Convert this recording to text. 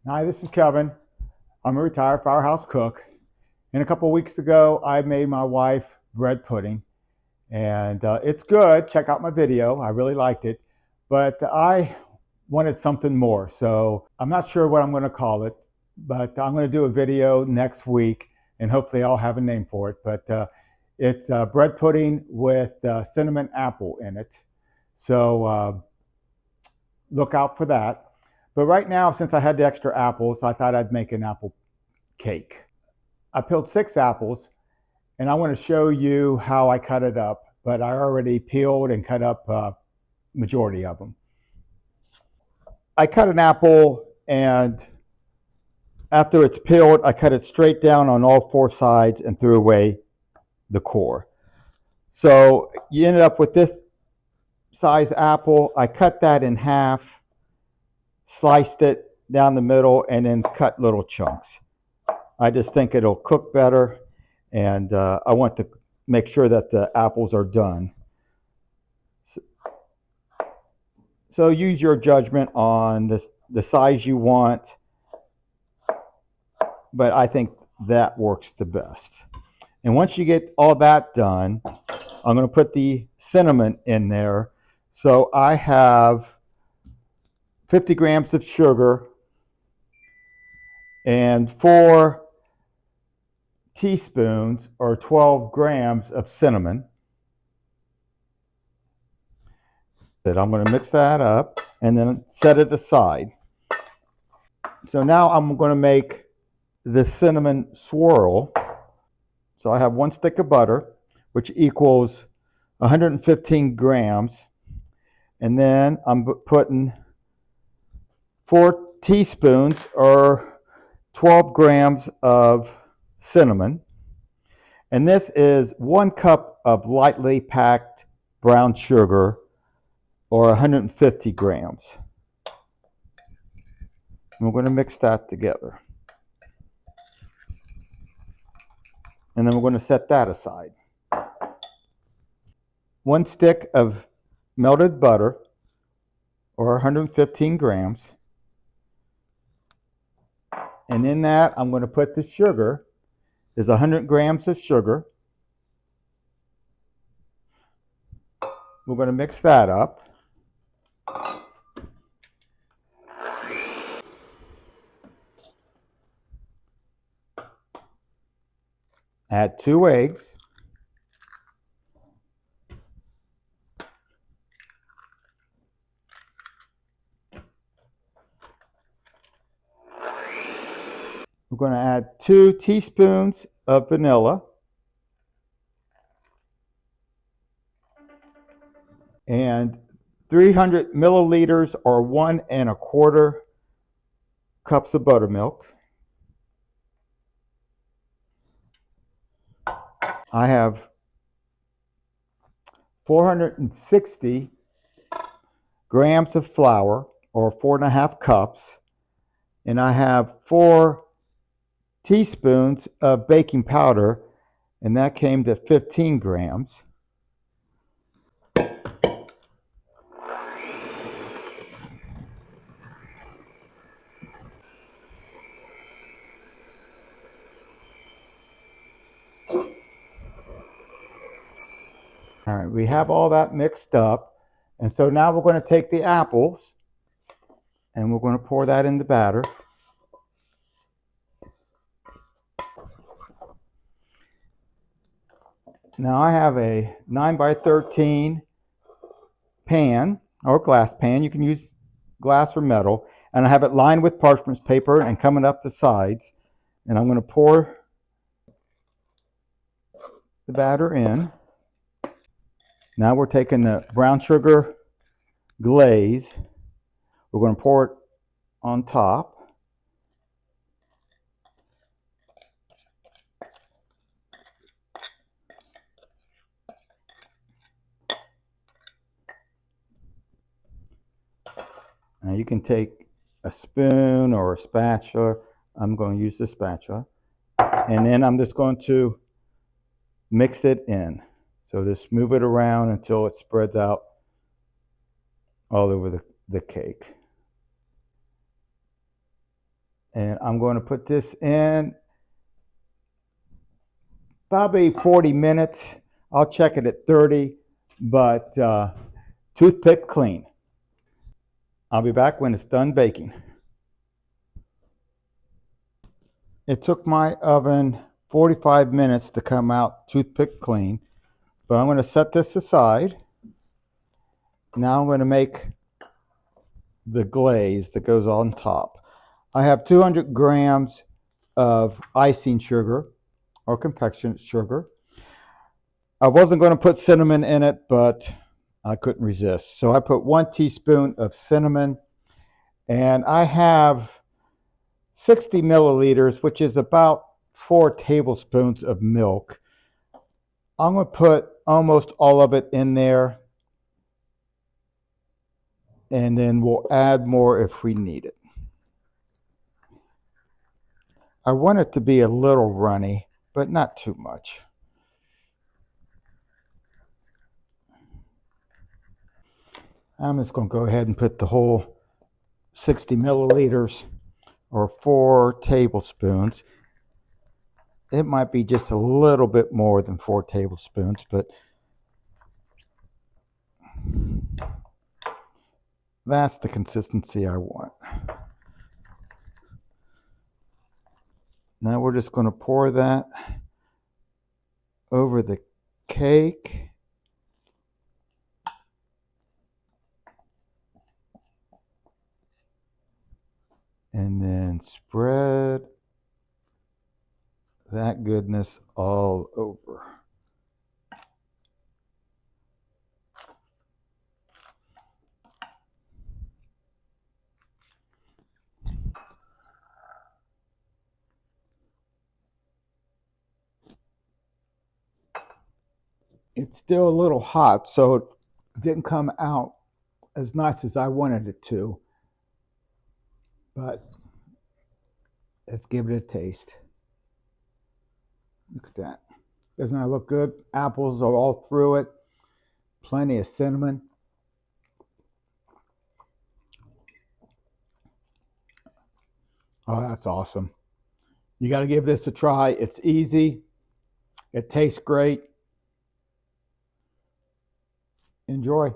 Hi, this is Kevin. I'm a retired firehouse cook. And a couple of weeks ago, I made my wife bread pudding, and it's good. Check out my video. I really liked it. But I wanted something more. So I'm not sure what I'm going to call it, but I'm going to do a video next week, and hopefully I'll have a name for it. But it's bread pudding with cinnamon apple in it. So look out for that. But right now, since I had the extra apples, I thought I'd make an apple cake. I peeled 6 apples, and I want to show you how I cut it up, but I already peeled and cut up majority of them. I cut an apple, and after it's peeled, I cut it straight down on all 4 sides and threw away the core. So you ended up with this size apple. I cut that in half, sliced it down the middle, and then cut little chunks. I just think it'll cook better, and I want to make sure that the apples are done. So use your judgment on the size you want, but I think that works the best. And once you get all that done, I'm going to put the cinnamon in there. So I have 50 grams of sugar and 4 teaspoons or 12 grams of cinnamon. I'm going to mix that up and then set it aside. So now I'm going to make the cinnamon swirl. So I have 1 stick of butter, which equals 115 grams. And then I'm putting 4 teaspoons or 12 grams of cinnamon. And this is 1 cup of lightly packed brown sugar or 150 grams. And we're going to mix that together. And then we're going to set that aside. 1 stick of melted butter or 115 grams. And in that, I'm going to put the sugar. There's 100 grams of sugar. We're going to mix that up. Add 2 eggs. We're going to add 2 teaspoons of vanilla. And 300 milliliters or 1 1/4 cups of buttermilk. I have 460 grams of flour or 4.5 cups. And I have 4 teaspoons of baking powder, and that came to 15 grams. All right, we have all that mixed up. And so now we're going to take the apples and we're going to pour that in the batter. Now I have a 9 by 13 pan or glass pan. You can use glass or metal. And I have it lined with parchment paper and coming up the sides. And I'm going to pour the batter in. Now we're taking the brown sugar glaze. We're going to pour it on top. Now you can take a spoon or a spatula. I'm going to use the spatula. And then I'm just going to mix it in. So just move it around until it spreads out all over the cake. And I'm going to put this in probably 40 minutes. I'll check it at 30, but toothpick clean. I'll be back when it's done baking. It took my oven 45 minutes to come out toothpick clean, but I'm going to set this aside. Now I'm going to make the glaze that goes on top. I have 200 grams of icing sugar or confectionate sugar. I wasn't going to put cinnamon in it, but I couldn't resist. So I put 1 teaspoon of cinnamon, and I have 60 milliliters, which is about 4 tablespoons of milk. I'm going to put almost all of it in there, and then we'll add more if we need it. I want it to be a little runny, but not too much. I'm just going to go ahead and put the whole 60 milliliters or 4 tablespoons. It might be just a little bit more than 4 tablespoons, but that's the consistency I want. Now we're just going to pour that over the cake. And then spread that goodness all over. It's still a little hot, so it didn't come out as nice as I wanted it to. But let's give it a taste. Look at that. Doesn't that look good? Apples are all through it. Plenty of cinnamon. Oh, that's awesome. You got to give this a try. It's easy. It tastes great. Enjoy.